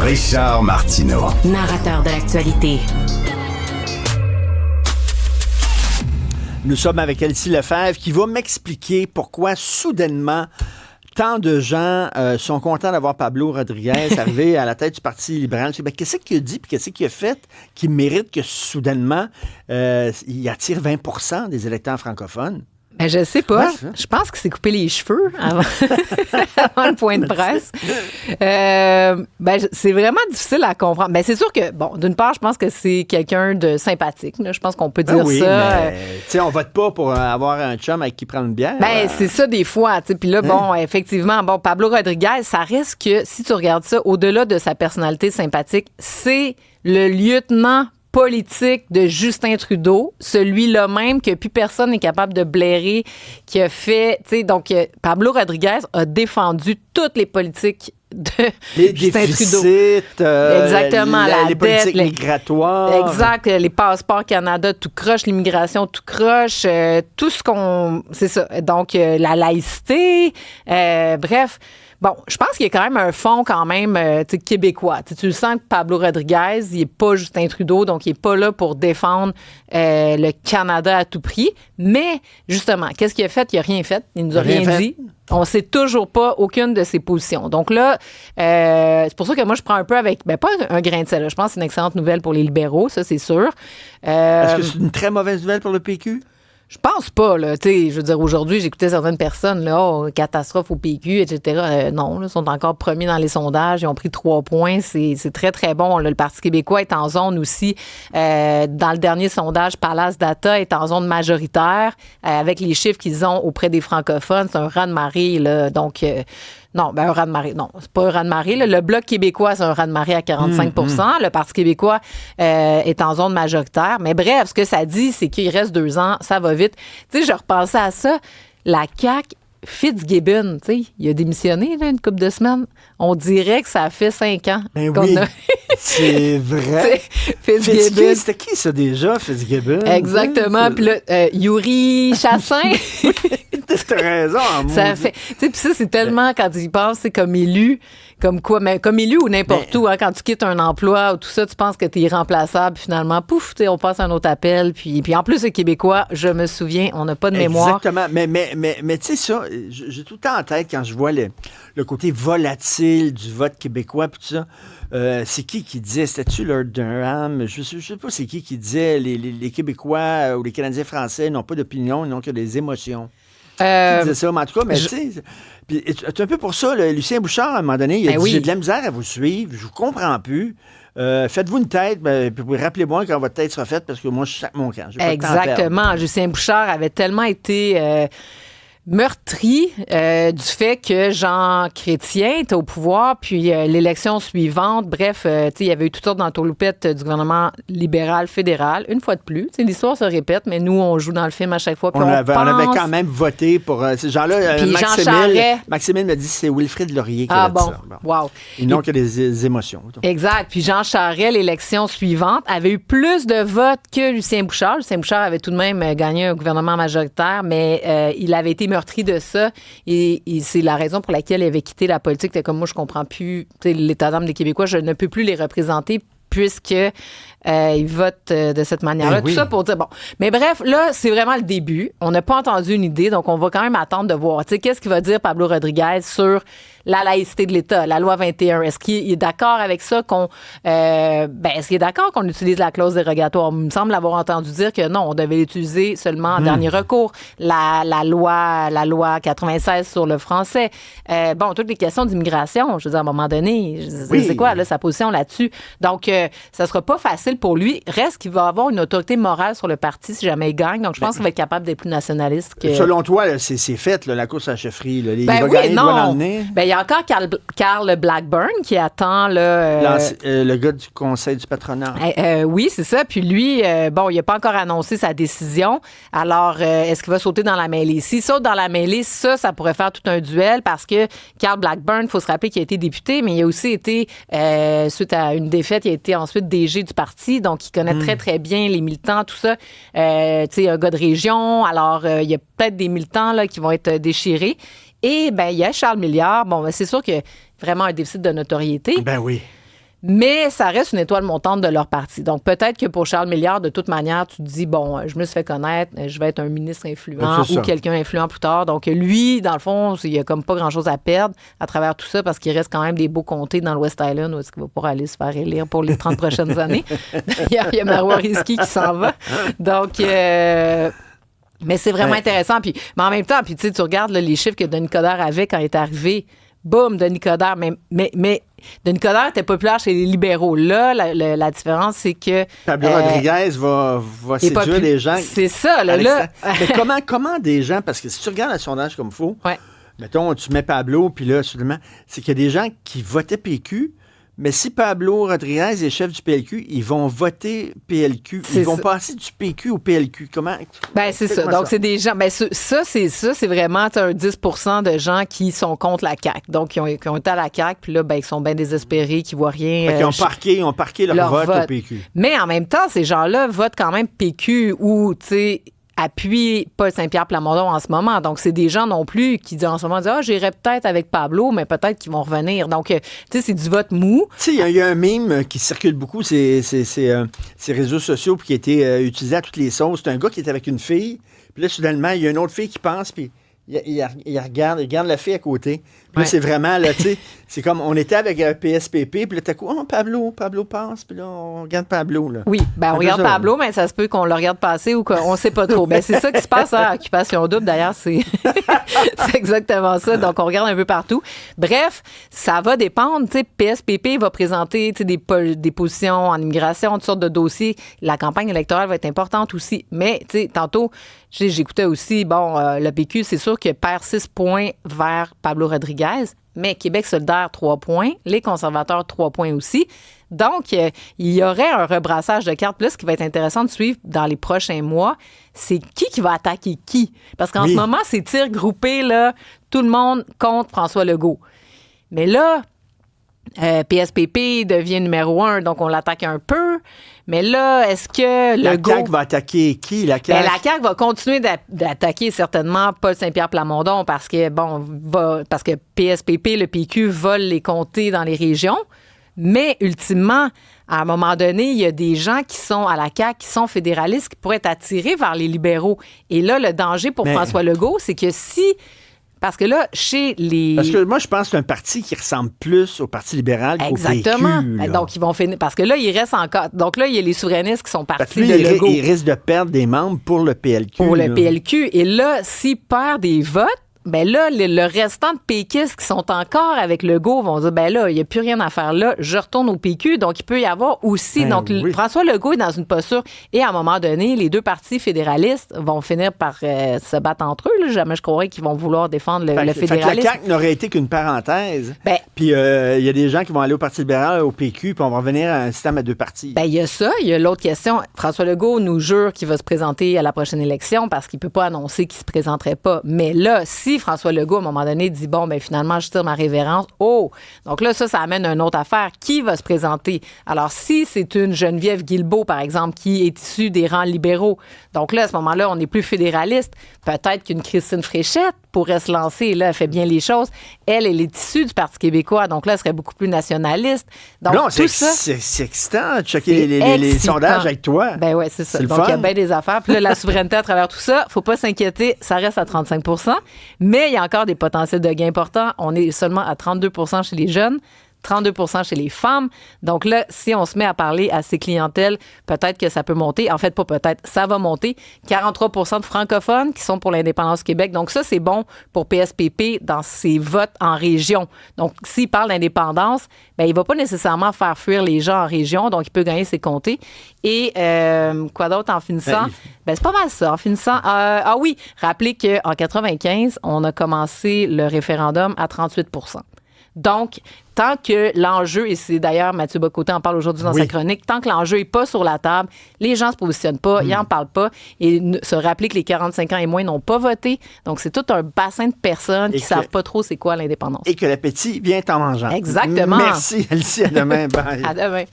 Richard Martineau. Narrateur de l'actualité. Nous sommes avec Elsie Lefebvre qui va m'expliquer pourquoi soudainement tant de gens sont contents d'avoir Pablo Rodriguez arrivé à la tête du Parti libéral. Qu'est-ce qu'il a dit et qu'est-ce qu'il a fait qui mérite que soudainement il attire 20% des électeurs francophones? Ben, je sais pas. Je pense qu'il s'est coupé les cheveux avant, avant le point de presse. C'est vraiment difficile à comprendre. Ben, c'est sûr que, bon, d'une part, je pense que c'est quelqu'un de sympathique. Là. Je pense qu'on peut dire ça. Mais, on vote pas pour avoir un chum avec qui prendre une bière. Ben, c'est ça des fois. Puis là, bon, effectivement, bon, Pablo Rodriguez, ça reste que, si tu regardes ça, au-delà de sa personnalité sympathique, c'est le lieutenant politique de Justin Trudeau, celui-là même que plus personne n'est capable de blairer, qui a fait, tu sais, donc Pablo Rodriguez a défendu toutes les politiques de Justin Trudeau. Exactement, les politiques migratoires. Exact, les passeports Canada tout croche, l'immigration tout croche, tout ce qu'on... C'est ça. Donc, la laïcité, bref... Bon, je pense qu'il y a quand même un fond quand même québécois. Tu le sens que Pablo Rodriguez, il n'est pas Justin Trudeau, donc il n'est pas là pour défendre le Canada à tout prix. Mais, justement, qu'est-ce qu'il a fait? Il n'a rien fait. Il nous a rien dit. On ne sait toujours pas aucune de ses positions. Donc là, c'est pour ça que moi, je prends un peu avec, pas un grain de sel. Là. Je pense que c'est une excellente nouvelle pour les libéraux, ça, c'est sûr. Est-ce que c'est une très mauvaise nouvelle pour le PQ? Je pense pas, là. Tu sais, je veux dire, aujourd'hui, j'écoutais certaines personnes, là, catastrophe au PQ, etc. Non, là, ils sont encore premiers dans les sondages. Ils ont pris 3 points. C'est très, très bon. Là, le Parti québécois est en zone aussi. Dans le dernier sondage, Palace Data est en zone majoritaire. Avec les chiffres qu'ils ont auprès des francophones, c'est un raz-de-marée, là. Donc, non, un raz-de-marée. Non, c'est pas un raz-de-marée. Là. Le Bloc québécois, c'est un raz-de-marée à 45 Le Parti québécois est en zone majoritaire. Mais bref, ce que ça dit, c'est qu'il reste 2 ans. Ça va vite. Tu sais, je repensais à ça. La CAQ, Fitzgibbon, tu sais, il a démissionné là, une couple de semaines. On dirait que ça fait 5 ans. Ben oui, c'est vrai. Fitzgibbon. C'était qui ça déjà, Fitzgibbon? Exactement. Puis là, Yuri Chassin. T'as raison. Ça fait. Tu sais, puis ça, c'est tellement, quand tu y penses, c'est comme élu. Comme quoi, mais comme élu ou n'importe où, hein, quand tu quittes un emploi ou tout ça, tu penses que tu es irremplaçable, puis finalement, pouf, on passe à un autre appel. Puis en plus, les Québécois, je me souviens, on n'a pas de mémoire. Exactement. Mais tu sais, ça, j'ai tout le temps en tête quand je vois le côté volatile du vote québécois, puis tout ça. C'est qui disait, c'était-tu Lord Durham? Je sais pas c'est qui disait les Québécois ou les Canadiens français n'ont pas d'opinion, ils n'ont que des émotions. Qui disait ça, mais en tout cas, mais tu sais, c'est un peu pour ça, Lucien Bouchard, à un moment donné, il a dit, j'ai de la misère à vous suivre, je vous comprends plus. Faites-vous une tête, puis rappelez-moi quand votre tête sera faite, parce que moi, je sac mon camp. Exactement. Lucien Bouchard avait tellement été meurtri du fait que Jean Chrétien était au pouvoir, puis l'élection suivante, bref, il y avait eu toutes sortes d'entourloupettes du gouvernement libéral fédéral, une fois de plus. L'histoire se répète, mais nous, on joue dans le film à chaque fois. On avait quand même voté pour ces gens-là. Maximile m'a dit que c'est Wilfrid Laurier qui a dit ça. Wow. Ils n'ont que des émotions. Exact. Puis Jean Charest, l'élection suivante, avait eu plus de votes que Lucien Bouchard. Lucien Bouchard avait tout de même gagné un gouvernement majoritaire, mais il avait été meurtri de ça et c'est la raison pour laquelle il avait quitté la politique. C'était comme moi, je comprends plus l'état d'âme des Québécois, je ne peux plus les représenter puisque ils votent de cette manière-là. Tout ça pour dire, bon. Mais bref, là, c'est vraiment le début. On n'a pas entendu une idée, donc on va quand même attendre de voir. Tu sais, qu'est-ce qu'il va dire Pablo Rodriguez sur la laïcité de l'État, la loi 21? Est-ce qu'il est d'accord avec ça est-ce qu'il est d'accord qu'on utilise la clause dérogatoire? Il me semble avoir entendu dire que non, on devait l'utiliser seulement en dernier recours. La loi 96 sur le français. Toutes les questions d'immigration, je veux dire, à un moment donné, c'est quoi, là, sa position là-dessus? Donc, ça sera pas facile pour lui. Reste qu'il va avoir une autorité morale sur le parti si jamais il gagne. Donc, je pense qu'il va être capable d'être plus nationaliste que... Selon toi, là, c'est fait, là, la course à la chefferie. Là. Il va gagner, il doit l'emmener. Il y a encore Carl Blackburn qui attend... le gars du conseil du patronat. Oui, c'est ça. Puis lui, il n'a pas encore annoncé sa décision. Alors, est-ce qu'il va sauter dans la mêlée? S'il saute dans la mêlée, ça pourrait faire tout un duel parce que Carl Blackburn, il faut se rappeler qu'il a été député, mais il a aussi été, suite à une défaite, il a été ensuite DG du parti. Donc, il connaît très, très bien les militants, tout ça. Tu sais, un gars de région. Alors, il y a peut-être des militants là, qui vont être déchirés. Et, il y a Charles Milliard. Bon, c'est sûr qu'il y a vraiment un déficit de notoriété. Ben oui. Mais ça reste une étoile montante de leur parti. Donc, peut-être que pour Charles Milliard, de toute manière, tu te dis, bon, je me suis fait connaître, je vais être un ministre influent ou quelqu'un influent plus tard. Donc, lui, dans le fond, il n'y a comme pas grand-chose à perdre à travers tout ça parce qu'il reste quand même des beaux comtés dans le West Island où est-ce qu'il va pouvoir aller se faire élire pour les 30 prochaines années. D'ailleurs, il y a Marois Risky qui s'en va. Donc, mais c'est vraiment intéressant. Puis, mais en même temps, puis, tu regardes là, les chiffres que Denis Coderre avait quand il est arrivé. Boum, Denis Coderre. Mais Denis Coderre était populaire chez les libéraux. Là, la différence, c'est que... Pablo Rodriguez va séduire des gens. C'est ça, là. Mais comment des gens... Parce que si tu regardes le sondage comme il faut, mettons, tu mets Pablo, puis là, soudainement, c'est qu'il y a des gens qui votaient PQ, mais si Pablo Rodriguez est chef du PLQ, ils vont voter PLQ. Ils vont passer du PQ au PLQ. Comment? Ben, c'est ça. Donc, c'est des gens... Ben, c'est vraiment un 10 % de gens qui sont contre la CAQ. Donc, qui ont été à la CAQ, puis là, ben, ils sont bien désespérés, qui voient rien. Ils ont parqué leur vote au PQ. Mais en même temps, ces gens-là votent quand même PQ ou, tu sais... appuie Paul Saint-Pierre Plamondon en ce moment. Donc, c'est des gens non plus qui disent en ce moment, j'irai peut-être avec Pablo, mais peut-être qu'ils vont revenir. Donc, tu sais, c'est du vote mou. Tu sais, il y a un mime qui circule beaucoup, ces réseaux sociaux, puis qui a été utilisé à toutes les sauces. C'est un gars qui est avec une fille, puis là, soudainement, il y a une autre fille qui passe, puis il regarde la fille à côté. Puis là, c'est vraiment, là, tu sais, c'est comme, on était avec PSPP, puis là, t'as quoi? Oh, Pablo passe, puis là, on regarde Pablo, là. Oui, ben on regarde Pablo, mais ça se peut qu'on le regarde passer ou qu'on sait pas trop. Ben c'est ça qui se passe à Occupation Double, d'ailleurs, c'est exactement ça. Donc, on regarde un peu partout. Bref, ça va dépendre, tu sais, PSPP va présenter, tu sais, des positions en immigration, toutes sortes de dossiers. La campagne électorale va être importante aussi. Mais, tu sais, tantôt, j'écoutais aussi, le PQ, c'est sûr que perd 6 points vers Pablo Rodriguez, mais Québec solidaire, 3 points. Les conservateurs, 3 points aussi. Donc, il y aurait un rebrassage de cartes. Plus, ce qui va être intéressant de suivre dans les prochains mois, c'est qui va attaquer qui. Parce qu'en ce moment, c'est tir groupé, là, tout le monde contre François Legault. Mais là, PSPP devient numéro 1, donc on l'attaque un peu. Mais là, est-ce que Legault... La CAQ va attaquer qui, la CAQ? La CAQ va continuer d'attaquer certainement Paul Saint-Pierre Plamondon parce que PSPP, le PQ, vole les comtés dans les régions. Mais ultimement, à un moment donné, il y a des gens qui sont à la CAQ, qui sont fédéralistes, qui pourraient être attirés vers les libéraux. Et là, le danger pour François Legault, c'est que si... Parce que là, chez les... Parce que moi, je pense que c'est un parti qui ressemble plus au Parti libéral qu'au PQ. Exactement. Là. Donc, ils vont finir... Parce que là, il reste encore... Donc là, il y a les souverainistes qui sont partis de Legault. Il risque de perdre des membres pour le PLQ. Pour le PLQ. Et là, s'il perd des votes, ben là, le restant de péquistes qui sont encore avec Legault vont dire, ben là, il n'y a plus rien à faire là, je retourne au PQ. Donc, il peut y avoir aussi... François Legault est dans une posture. Et à un moment donné, les deux partis fédéralistes vont finir par se battre entre eux. Là. Jamais je croirais qu'ils vont vouloir défendre le fédéralisme. Fait que la CAQ n'aurait été qu'une parenthèse. Puis, il y a des gens qui vont aller au Parti libéral, au PQ, puis on va revenir à un système à deux partis. Ben, il y a ça. Il y a l'autre question. François Legault nous jure qu'il va se présenter à la prochaine élection parce qu'il ne peut pas annoncer qu'il ne se présenterait pas. Mais là, si François Legault, à un moment donné, dit, finalement, je tire ma révérence. Oh! Donc là, ça amène une autre affaire. Qui va se présenter? Alors, si c'est une Geneviève Guilbeault, par exemple, qui est issue des rangs libéraux, donc là, à ce moment-là, on n'est plus fédéraliste. Peut-être qu'une Christine Fréchette pourrait se lancer. Là, elle fait bien les choses. Elle est issue du Parti québécois. Donc là, elle serait beaucoup plus nationaliste. Donc, non, tout ça... c'est excitant de checker les sondages avec toi. Ben ouais, c'est ça. C'est Donc, il y a bien des affaires. Puis là, la souveraineté à travers tout ça, faut pas s'inquiéter, ça reste à 35 %. Mais il y a encore des potentiels de gains importants. On est seulement à 32 % chez les jeunes. 32 % chez les femmes. Donc là, si on se met à parler à ces clientèles, peut-être que ça peut monter. En fait, pas peut-être, ça va monter. 43 % de francophones qui sont pour l'indépendance du Québec. Donc ça, c'est bon pour PSPP dans ses votes en région. Donc, s'il parle d'indépendance, il va pas nécessairement faire fuir les gens en région. Donc, il peut gagner ses comtés. Et quoi d'autre en finissant? C'est pas mal ça. En finissant, oui, rappelez qu'en 95, on a commencé le référendum à 38 %. Donc, tant que l'enjeu, et c'est d'ailleurs Mathieu Bocoté en parle aujourd'hui dans sa chronique, tant que l'enjeu n'est pas sur la table, les gens ne se positionnent pas, ils n'en parlent pas. Et se rappeler que les 45 ans et moins n'ont pas voté. Donc, c'est tout un bassin de personnes qui ne savent pas trop c'est quoi l'indépendance. Et que l'appétit vient en mangeant. Exactement. Merci, Elsie. À demain. Bye. À demain.